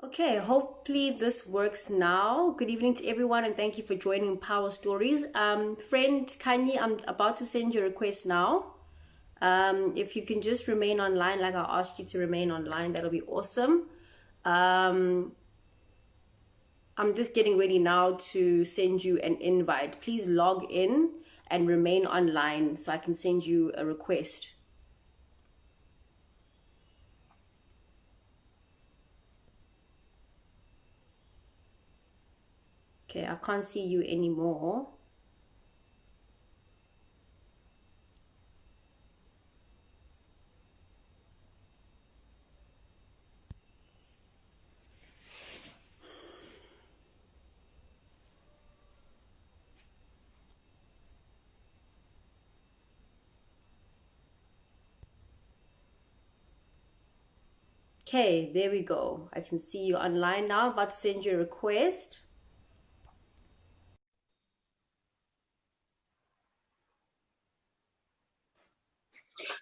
Okay, hopefully this works now. Good evening to everyone and thank you for joining Power Stories. Friend Kanye, I'm about to send you a request now. If you can just remain online like I asked you to remain online, that'll be awesome. Um, I'm just getting ready now to send you an invite. Please log in and remain online so I can send you a request. Okay, I can't see you anymore. Okay, there we go. I can see you online now. I'm about to send you a request.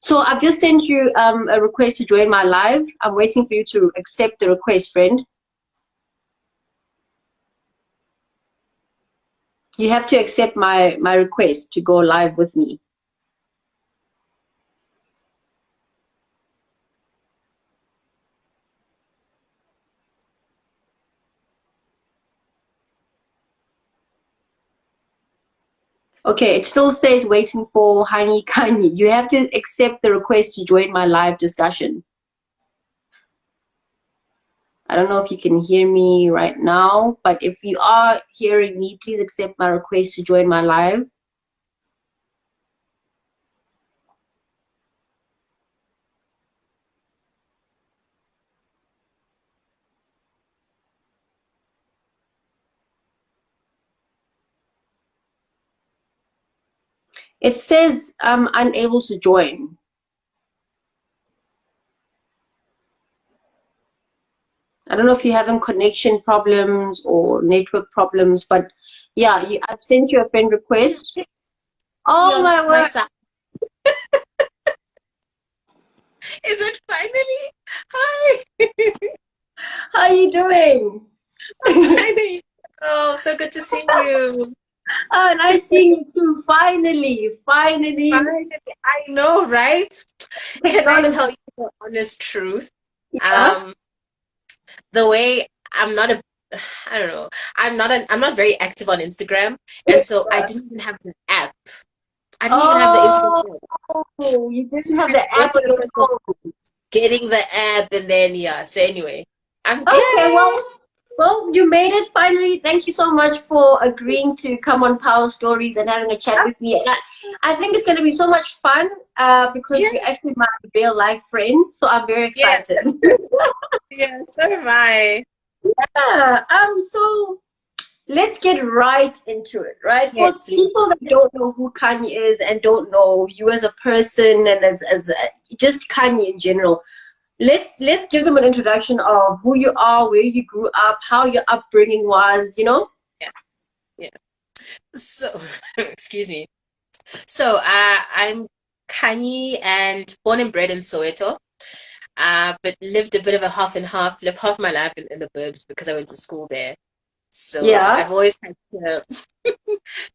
So I've just sent you a request to join my live. I'm waiting for you to accept the request, friend. You have to accept my request to go live with me. Okay, it still says waiting for Hani Kanye. You have to accept the request to join my live discussion. I don't know if you can hear me right now, but if you are hearing me, please accept my request to join my live. It says I'm unable to join. I don't know if you're having connection problems or network problems, but yeah, I've sent you a friend request. Oh On my my word. side. Is it finally? Hi. How are you doing? I'm finally. Oh, so good to see you. Oh, nice seeing you too. Finally, finally. Finally. I know, right? Can I Technology. tell you the honest truth? Yeah. Um, the way I'm not a I don't know. I'm not very active on Instagram, and so I didn't even have the app. I didn't even have the Instagram Oh, app. you didn't So have the it's been app on a your process of phone. getting the app, and then yeah. So anyway, I'm Okay, glad. well, you made it finally. Thank you so much for agreeing to come on Power Stories and having a chat with me. And I think it's going to be so much fun because Yeah, you're actually my real life friend. So I'm very yeah, excited. yeah. So am I. Yeah. So let's get right into it, right? For Let's see. people that don't know who Kanye is and don't know you as a person and as just Kanye in general, let's give them an introduction of who you are, where you grew up, how your upbringing was, you know? Yeah, yeah. So, excuse me. So, I'm Khanyi and born and bred in Soweto, but lived a bit of a half and half, lived half my life in the burbs because I went to school there. So Yeah. I've always had to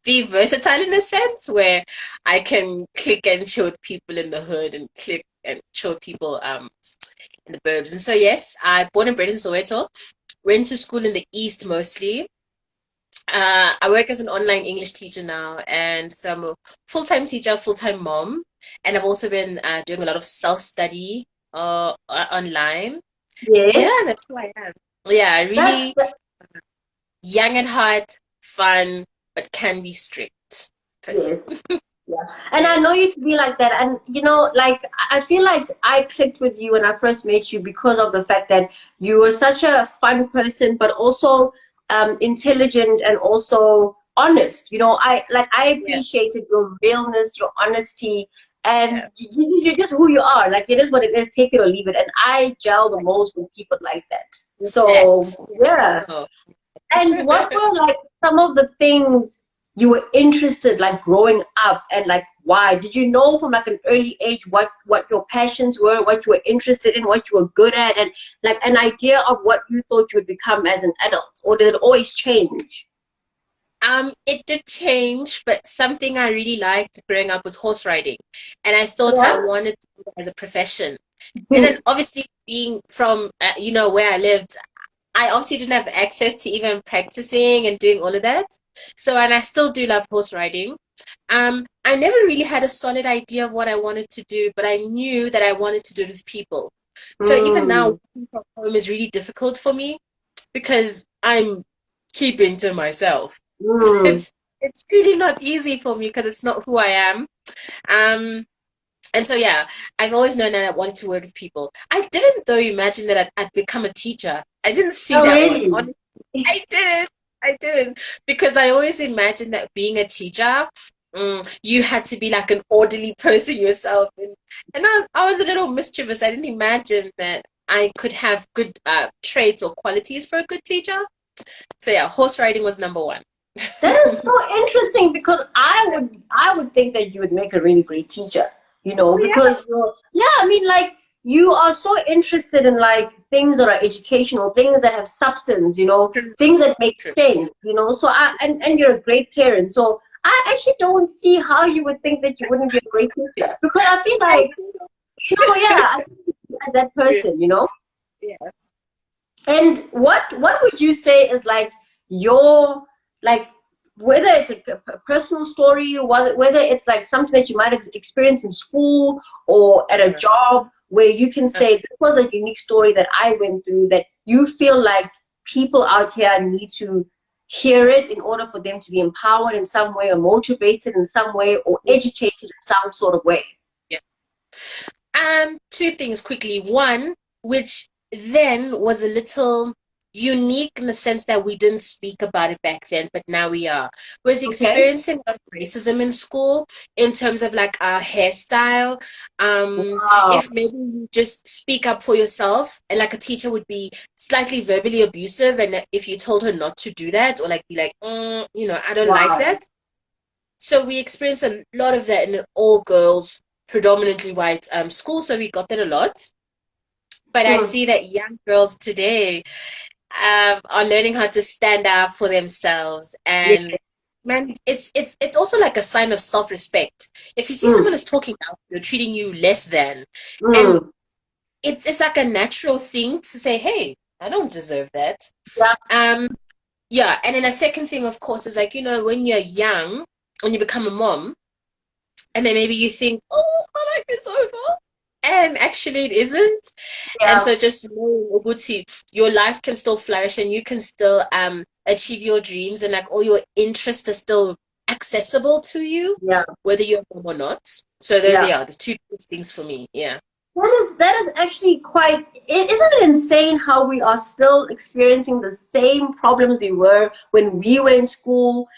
be versatile in a sense where I can click and chill with people in the hood and click and chill with people in the burbs. And so yes, I born and bred in Soweto, went to school in the east mostly. I work as an online English teacher now, and so I'm a full-time teacher, full-time mom, and I've also been doing a lot of self-study online. Yeah, Yes. that's who I am. Yeah, That's really young at heart, fun, but can be strict person. yes. Yeah. And I Yeah, know you to be like that. And you know, like I feel like I clicked with you when I first met you because of the fact that you were such a fun person, but also intelligent and also honest. You know, I yeah, appreciated your realness, your honesty, and yeah, you're just who you are. Like it is what it is, take it or leave it. And I gel the most with people like that. with So that. yeah. So, And what were like some of the things you were interested, like growing up, and like why? Did you know from like an early age what your passions were, what you were interested in, what you were good at, and like an idea of what you thought you would become as an adult, or did it always change? It did change, but something I really liked growing up was horse riding, and I thought I Yeah. wanted to do it as a profession. And then obviously being from where I lived, I obviously didn't have access to even practicing and doing all of that. So, and I still do love horse riding. I never really had a solid idea of what I wanted to do, but I knew that I wanted to do it with people. So even now, Mm, working from home is really difficult for me because I'm keeping to myself. mm. It's really not easy for me because it's not who I am. Um, and so yeah, I've always known that I wanted to work with people. I didn't though imagine that I'd become a teacher. I didn't see Oh, that one. really? Honestly, I didn't. I didn't because I always imagined that being a teacher, you had to be like an orderly person yourself, and I was a little mischievous. I didn't imagine that I could have good traits or qualities for a good teacher. So yeah, horse riding was number one. That is so interesting because I would think that you would make a really great teacher, Oh yeah. because yeah, I mean like you are so interested in like things that are educational, things that have substance, True, things that make true. sense, so and you're a great parent. So I actually don't see how you would think that you wouldn't be a great teacher, because I feel Thank like, you. yeah, I think you are that Yeah, person. yeah. And what would you say is like your, like, whether it's a personal story, whether it's like something that you might have experienced in school or at a job, where you can say this was a unique story that I went through, that you feel like people out here need to hear it in order for them to be empowered in some way, or motivated in some way, or educated in some sort of way. Yeah. Two things quickly. One, which then was a little unique in the sense that we didn't speak about it back then, but now we are, was Okay. experiencing a lot of racism in school in terms of like our hairstyle. Wow. If maybe you just speak up for yourself, and like a teacher would be slightly verbally abusive, and if you told her not to do that, or like be like, I don't like Wow. that. So we experienced a lot of that in an all girls, predominantly white school. So we got that a lot. But I Hmm. see that young girls today are learning how to stand up for themselves. Yeah. And man, it's also like a sign of self-respect. If you see Mm. someone is talking down, you're treating you less than, and Mm. it's like a natural thing to say, hey, I don't deserve that. Yeah. Um, yeah, and then a second thing, of course, is like, when you're young, when you become a mom, and then maybe you think, oh, my life is over. And actually it isn't. And Yeah. so just know, Uguti, your life can still flourish, and you can still achieve your dreams, and like all your interests are still accessible to you, Yeah. whether you're a mom or not. So those Yeah. are the two biggest things for me. Yeah. That is actually quite. Isn't it insane how we are still experiencing the same problems we were when we were in school?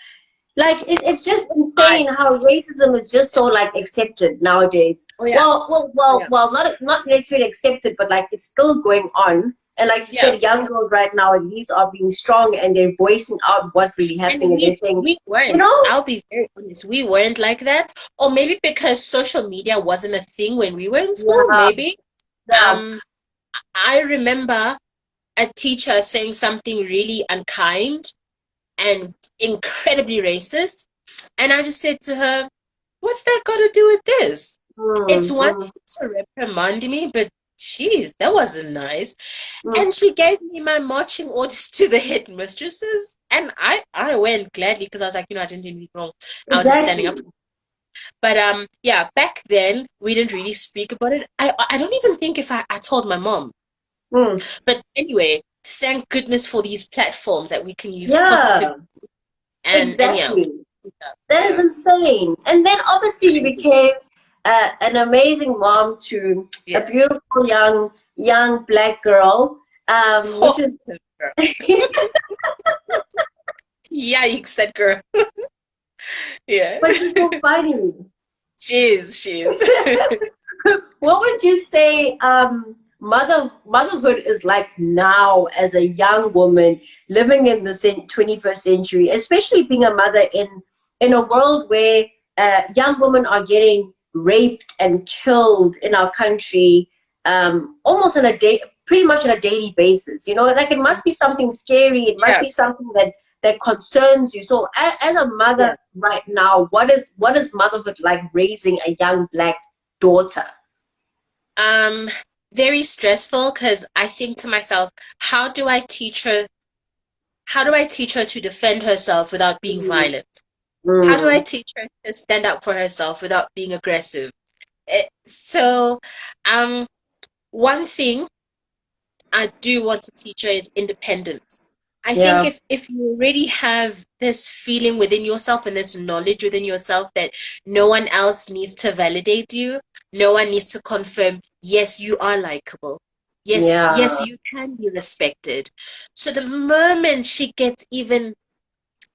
Like it's just Hi. insane how racism is just so like accepted nowadays. Oh yeah. Well, not necessarily accepted, but like it's still going on. And like you Yeah. said, young girls right now at least are being strong, and they're voicing out what's really And happening, and they're saying, we you weren't. know, I'll be very honest. We weren't like that. Or maybe because social media wasn't a thing when we were in school, yeah, maybe. yeah, Um, I remember a teacher saying something really unkind and incredibly racist. And I just said to her, what's that got to do with this? It's mm, one mm, thing to reprimand me, but geez, that wasn't nice. mm, And she gave me my marching orders to the headmistresses. And I went gladly because I was like, I didn't do anything wrong. I was just standing up. exactly. But yeah, back then we didn't really speak about it. I don't even think if I told my mom. Mm, But anyway, thank goodness for these platforms that we can use positive, yeah, and yeah, exactly. That is yeah, insane. And then obviously you crazy. became an amazing mom to a Yeah. beautiful young black girl, which Talk is to her. Yikes, that girl. Yeah. but she's so funny. She is. What would you say motherhood is like now as a young woman living in the 21st century, especially being a mother in a world where young women are getting raped and killed in our country, almost on a day, pretty much on a daily basis. You know, like it must be something scary. It must Yeah, be something that concerns you. So, as a yeah. mother right now, what is motherhood like raising a young black daughter? Um, Very stressful because I think to myself, how do I teach her? How do I teach her to defend herself without being Mm, violent? How do I mm, teach her to stand up for herself without being aggressive? So, um, one thing I do want to teach her is independence. I think yeah. if you already have this feeling within yourself and this knowledge within yourself that no one else needs to validate you, no one needs to confirm, yes, you are likable. Yes, yes, Yeah. you can be respected. So the moment she gets even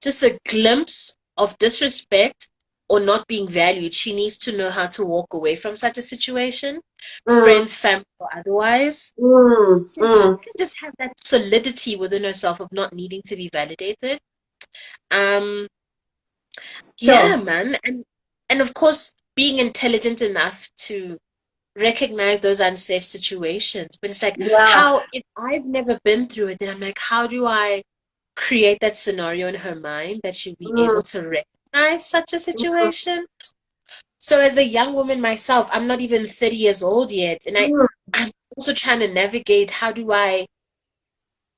just a glimpse of disrespect or not being valued, she needs to know how to walk away from such a situation, Mm, friends, family, or otherwise. mm, So she mm. can just have that solidity within herself of not needing to be validated. Um, yeah, Sure. man. And of course being intelligent enough to recognize those unsafe situations. But it's like Yeah. how if I've never been through it, then I'm like, how do I create that scenario in her mind that she'll be Mm, able to recognize such a mm, situation? So as a young woman myself, I'm not even 30 years old yet, and mm, I'm also trying to navigate how do I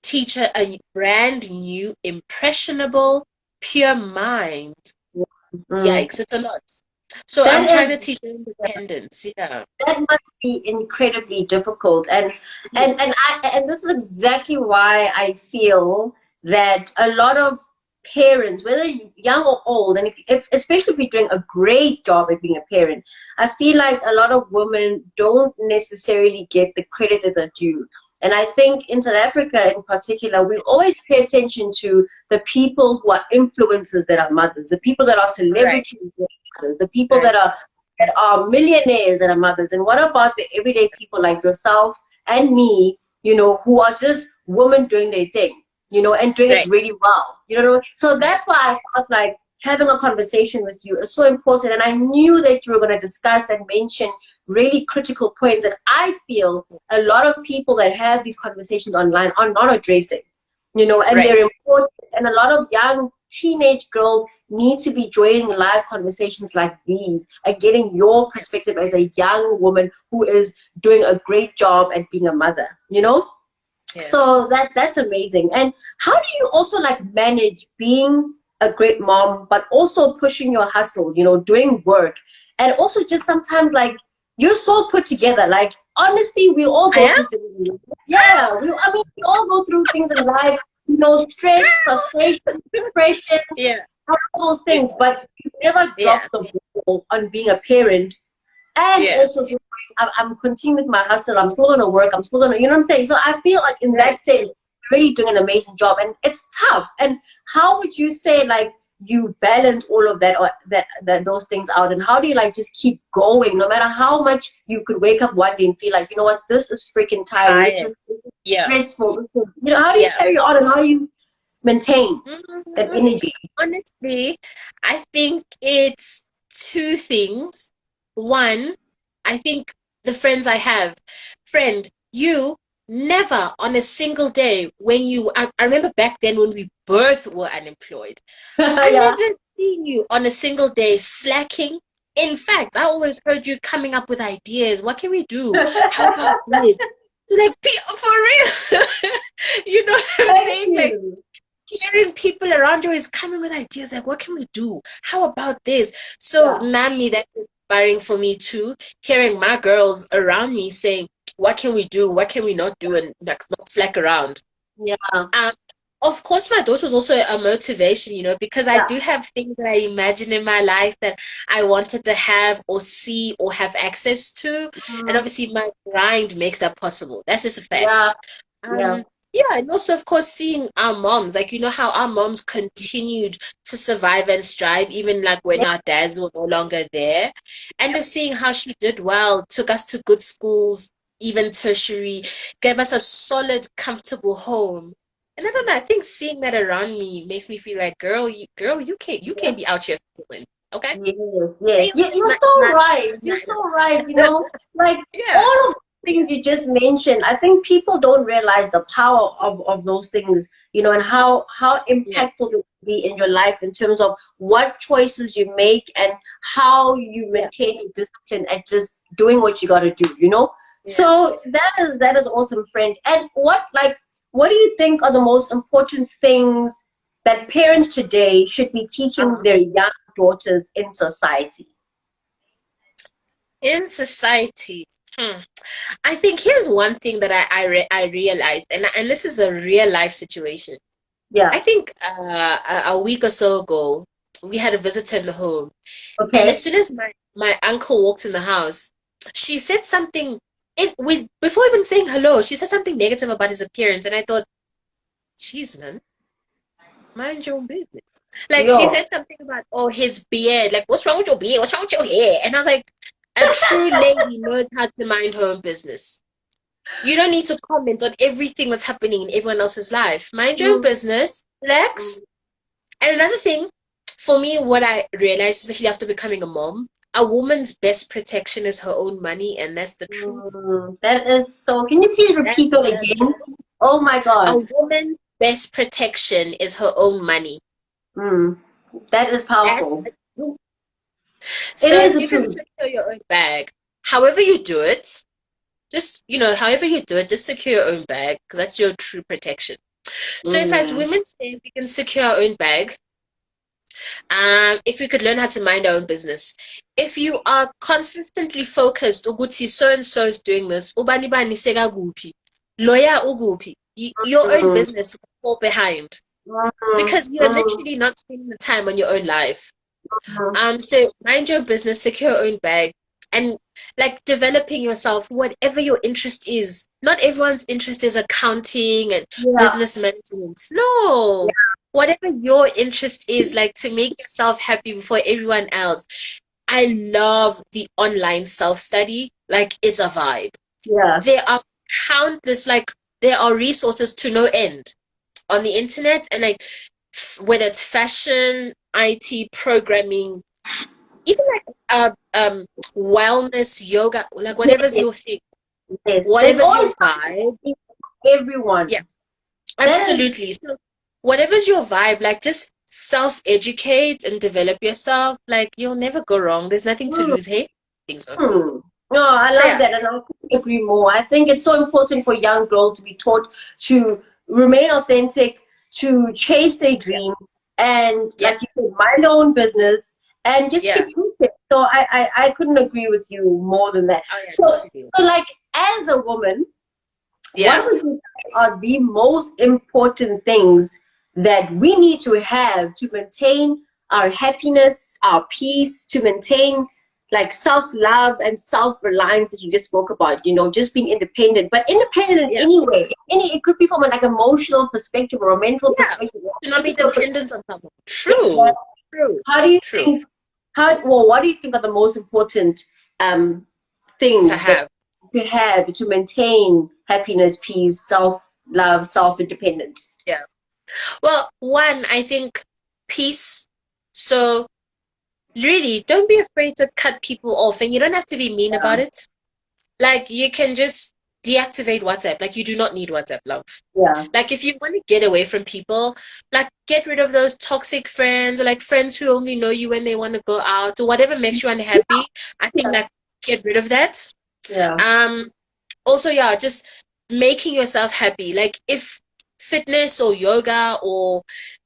teach her a brand new, impressionable, pure mind. mm. Yikes, it's a lot. So I'm That trying is to teach her independence. Yeah. that must be incredibly difficult, and Mhm. this is exactly why I feel that a lot of parents, whether young or old, and if especially if you're doing a great job at being a parent, I feel like a lot of women don't necessarily get the credit that they're due. And I think in South Africa in particular, we always pay attention to the people who are influencers that are mothers, the people that are Right, celebrities that are mothers, the people right, that are millionaires that are mothers. And what about the everyday people like yourself and me, who are just women doing their thing, and doing it right. really well, So that's why I felt like having a conversation with you is so important. And I knew that you were going to discuss and mention really critical points that I feel a lot of people that have these conversations online are not addressing, and they're Right. important. And a lot of young teenage girls need to be joining live conversations like these and getting your perspective as a young woman who is doing a great job at being a mother. Yeah. So that's amazing. And how do you also like manage being a great mom but also pushing your hustle, doing work, and also just sometimes like you're so put together. Like honestly, we all I go am. through things. Yeah, we all go through things in life, stress, frustration, depression, Yeah. all those Yeah. things, but you never drop Yeah. the ball on being a parent and Yeah. also I'm continuing with my hustle. I'm still gonna work. I'm still gonna, you know what I'm saying? So I feel like in that Right. sense, you're really doing an amazing job, and it's tough. And how would you say like you balance all of that or that those things out, and how do you like just keep going no matter how much you could wake up one day and feel like, you know what, this is freaking tiring. This Tired. is Yeah. stressful. How do you Yeah. carry on and how do you maintain that Mm, energy? Honestly, I think it's two things. One, I think the friends I have, friend, you never on a single day when I remember back then when we both were unemployed. I Yeah. never seen you on a single day slacking. In fact, I always heard you coming up with ideas. What can we do? How about this? Like, for real. You know what I'm Thank saying? Like, you. hearing people around you is coming with ideas like, what can we do? How about this? So, Yeah. Nami, that's inspiring for me too. Hearing my girls around me saying, what can we do? What can we not do? And like, not slack around. Yeah. Um, of course, my daughter's also a motivation, because I Yeah. do have things that I imagine in my life that I wanted to have or see or have access to. And Mm, obviously, my grind makes that possible. That's just a yeah. fact. Yeah. Yeah, and also, of course, seeing our moms, like, how our moms continued to survive and strive, even like when Yeah. our dads were no longer there. And just seeing how she did well, took us to good schools, even tertiary, gave us a solid, comfortable home. And I don't know, I think seeing that around me makes me feel like, girl, you can't be out here fooling, okay? Yes, yes. It's You're not, so not, right. You're not, so right. You know, like yeah, all of the things you just mentioned, I think people don't realize the power of those things, you know, and how yeah, impactful it will be in your life in terms of what choices you make and how you yeah, maintain your discipline at just doing what you got to do, you know? yeah. So that is awesome, friend. And what do you think are the most important things that parents today should be teaching Uh-huh. their young daughters in society? In society, I think here's one thing that I realized, and this is a real life situation. I Yeah. think a week or so ago, we had a visitor in the home, and as Okay. soon as my uncle walked in the house, she said something. Before even saying hello, she said something negative about his appearance, and I thought, "Jeez, man, mind your own business." Like she Yo. said something about, oh, his beard. Like, what's wrong with your beard? What's wrong with your hair? And I was like, a true lady knows how to mind her own business. You don't need to comment on everything that's happening in everyone else's life. Mind your own Mm, business, relax. And another thing, for me, what I realized, especially after becoming a mom, a woman's best protection is her own money, and that's the truth. that is so. Can you please repeat That's that the again? truth. Oh my A God. woman's best protection is her own money. Mm, that is That's powerful. the truth. It So is if the you can truth. secure your own bag, however you do it, just, however you do it, just secure your own bag because that's your true protection. So if as Mm, women say we can secure our own bag, if we could learn how to mind our own business. If you are consistently focused, ukuthi so and so is doing this, ubani bani sekakuphi, lawyer ukuphi, your own mm, business will fall behind mm, because you're mm, literally not spending the time on your own life. mm. So mind your business, secure your own bag, and like developing yourself, whatever your interest is. Not everyone's interest is accounting and Yeah. business management. No, whatever your interest is, like to make yourself happy before everyone else. I love the online self-study. Like it's a vibe. Yeah. There are countless, like there are resources to no end on the internet, and like whether it's fashion, IT, programming, even like wellness, yoga, like whatever's Yes. your thing, Yes. There's whatever's your always vibe. something for Yeah, everyone. That is. absolutely. So whatever's your vibe, like just self-educate and develop yourself. Like you'll never go wrong. There's nothing to Mm, lose. Hey, think so. No, I So love yeah, that, and I couldn't agree more. I think it's so important for young girls to be taught to remain authentic, to chase their yeah, dream, and yeah, like you said, mind their own business, and just yeah. keep moving. So I couldn't agree with you more than that. Oh yeah, So, totally. so like as a woman, Yeah. what would you say are the most important things that we need to have to maintain our happiness, our peace, to maintain like self-love and self-reliance that you just spoke about, you know, just being independent, but independent in Yeah. any way. It could be from an like emotional perspective or a mental Yeah. perspective or To a not be physical dependent perspective. on someone. True. True. How do you True. think what do you think are the most important um To things that have. to have to maintain happiness, peace, self love, self independence? Yeah. Well, one, I think peace. So really, don't be afraid to cut people off, and you don't have to be mean Yeah, about it. Like you can just deactivate WhatsApp. Like you do not need WhatsApp, love. yeah, Like if you want to get away from people, like get rid of those toxic friends or like friends who only know you when they want to go out or whatever makes you unhappy. I think yeah, like get rid of that. yeah. Um Also, yeah, just making yourself happy. Like if fitness or yoga or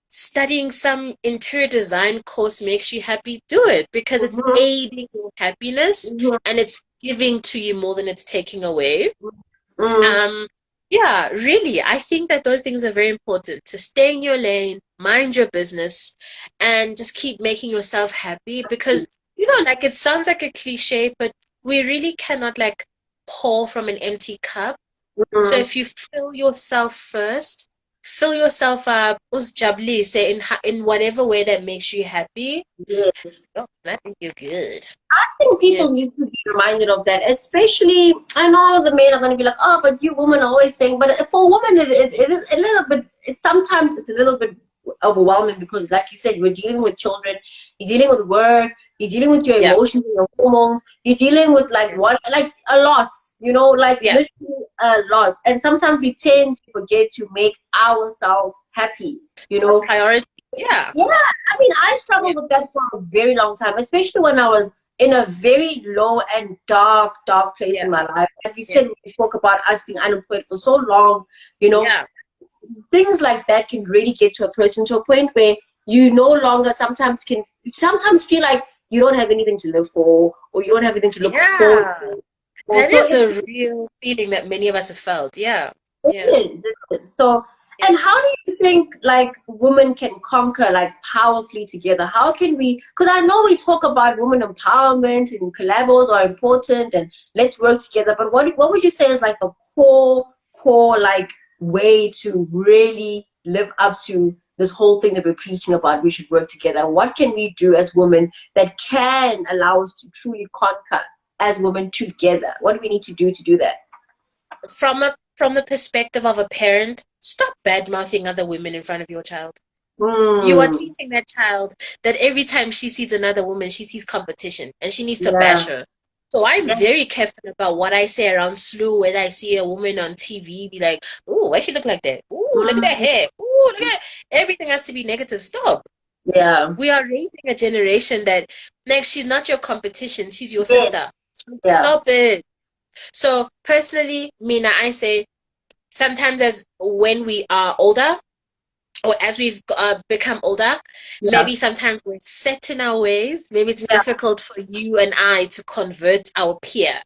studying some interior design course makes you happy, do it because it's Mm-hmm, aiding your happiness mm-hmm, and it's giving to you more than it's taking away. mm, Um, yeah, really, I think that those things are very important to stay in your lane, mind your business, and just keep making yourself happy because, like it sounds like a cliche, but we really cannot like pour from an empty cup. So mm. if you fill yourself first, fill yourself up, say in whatever way that makes you happy. Yes. Oh, I think you're good. I think Yeah. people need to be reminded of that, especially I know the men are going to be like, oh, but you women are always saying, but for women, it is a little bit. sometimes it's a little bit overwhelming because, like you said, we're dealing with children, you're dealing with work, you're dealing with your Yeah. emotions and your hormones, you're dealing with like like a lot, like Yeah. literally a lot. And sometimes we tend to forget to make ourselves happy, A priority. Yeah. Yeah, I mean, I Yeah. struggled with that for a very long time, especially when I was in a very low and dark place in Yeah. my life. Like you Yeah. said, we spoke about us being unemployed for so long, you know, Yeah. things like that can really get to a person to a point where you no longer sometimes feel like you don't have anything to live for, or you don't have anything to look forward Yeah. to. Or That so is a real feeling that many of us have felt. Yeah. it Yeah. is. It is. So, Yeah. and how do you think like women can conquer like powerfully together? How can we? Because I know we talk about women empowerment and collabos are important and let's work together. But what would you say is like a core like way to really live up to this whole thing that we're preaching about? We should work together. What can we do as women that can allow us to truly conquer as women together? What do we need to do that? From the perspective of a parent, stop bad mouthing other women in front of your child. You are Mm, teaching that child that every time she sees another woman, she sees competition and she needs to bash yeah. her. So I'm Yeah. very careful about what I say around Slew, whether I see a woman on TV, be like, "Ooh, why she look like that? Ooh, look at that Mm, hair. Ooh, look at everything has to be negative." Stop. yeah. We are raising a generation that next she's not your competition, she's your Yes. sister. So Yeah. stop it. So personally, Mina, I say sometimes as when we are older, or as we've become older, Yeah. maybe sometimes we're set in our ways. Maybe it's Yeah. difficult for you and I to convert our peer.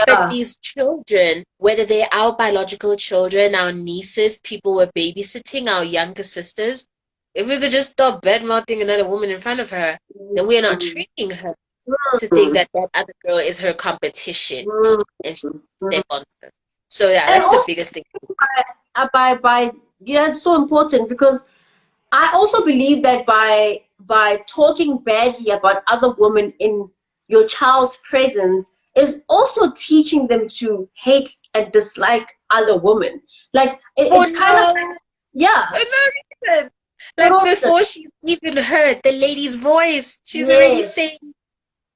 But Yeah. these children, whether they're our biological children, our nieces, people we're babysitting, our younger sisters, if we could just stop bad mouthing another woman in front of her, then we are not Mm, training her to think mm, that that other girl is her competition mm, and she mm. step on her. So yeah, And that's the also biggest thing. by yeah, it's so important because I also believe that by talking badly about other women in your child's presence is also teaching them to hate and dislike other women. Like For it's kind of no, yeah, for no reason. for Like no reason. before she even heard the lady's voice, she's already Yes, saying,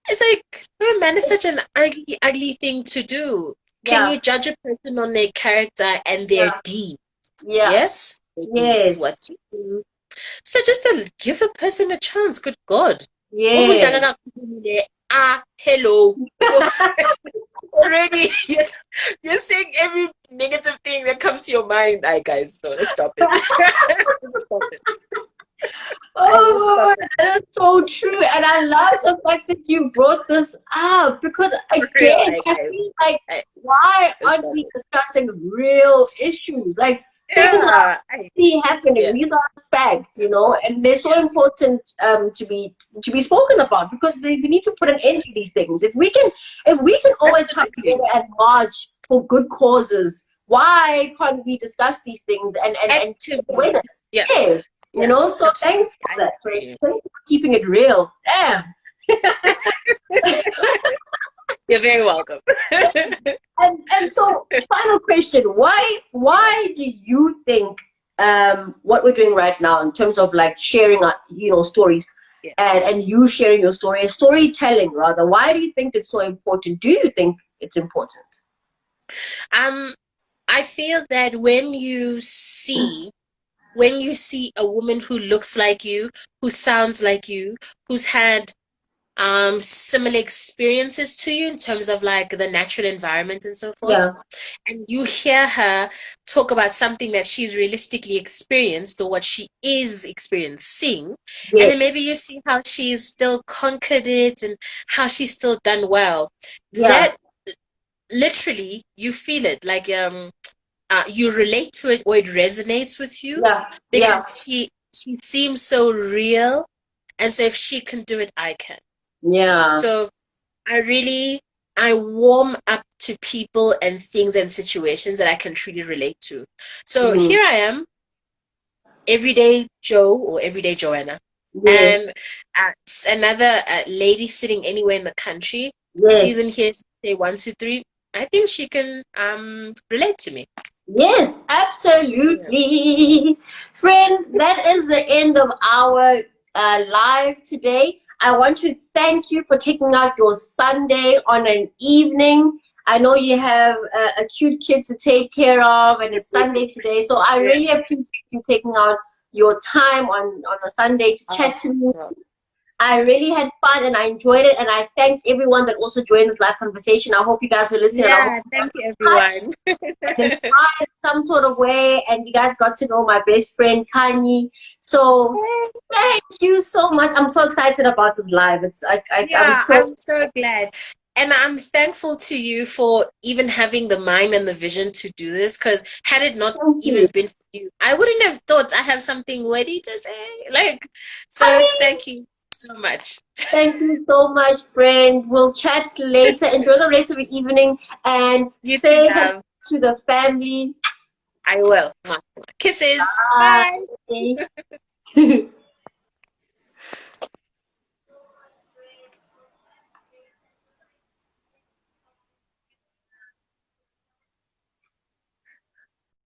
it's like, oh man, it's such an ugly, ugly thing to do. Can yeah, you judge a person on their character and their yeah, deeds? yeah, Yes, their deeds, what yes, they do. So just to give a person a chance, good God. yes. Hello. So already you're saying every negative thing that comes to your mind. I guys, no, let's stop it. Let's stop it. Let's stop Oh, it. that's so true. And I love the fact that you brought this up because, For real, again, I I guys. feel like, I, why let's aren't stop we it. discussing real issues? Like, things that Yeah. see happening. Yeah. These are facts, and they're so Yeah. important to be spoken about because we need to put an end to these things. If we can always come Absolutely. together and march for good causes, why can't we discuss these things and Actively. awareness? Yeah. Yes, Yeah. so Absolutely. thanks for I that, Craig. agree. Thanks for keeping it real. Damn. You're very welcome. And so final question, Yeah. why do you think what we're doing right now in terms of like sharing our, stories Yeah. and you sharing your story, storytelling rather, why do you think it's so important? Do you think it's important? Um, I feel that when you see a woman who looks like you, who sounds like you, who's had similar experiences to you in terms of like the natural environment and so forth, Yeah, and you hear her talk about something that she's realistically experienced or what she is experiencing, and yeah, then maybe you see how she's still conquered it and how she's still done well. yeah, That literally you feel it like you relate to it or it resonates with you yeah, because yeah, she seems so real, and so if she can do it, I can. yeah. So I warm up to people and things and situations that I can truly relate to. So Mm, here I am, everyday Joe or everyday Joanna, yes, and another lady sitting anywhere in the country, yes. season here, say 1, 2, 3. I think she can relate to me. Yes, Yeah. absolutely. Friend, that is the end of our live today. I want to thank you for taking out your Sunday on an evening. I know you have a cute kid to take care of, and it's Sunday today. So I Yeah. really appreciate you taking out your time on a Sunday to Oh, chat to me. well. I really had fun and I enjoyed it. And I thank everyone that also joined this live conversation. I hope you guys were listening and I hope Yeah, you guys thank you, were touched everyone. and inspired in some sort of way. And you guys got to know my best friend, Kanye. So thank you so much. I'm so excited about this live. It's I'm Yeah, so I'm so glad. And I'm thankful to you for even having the mind and the vision to do this, because had it not thank you. even been for you, I wouldn't have thought I have something ready to say. Like, so Kanye, thank you so much. thank you so much, friend. We'll chat later. Enjoy the rest of the evening and You too, say hello love. to the family. I will. Kisses. Bye. Bye.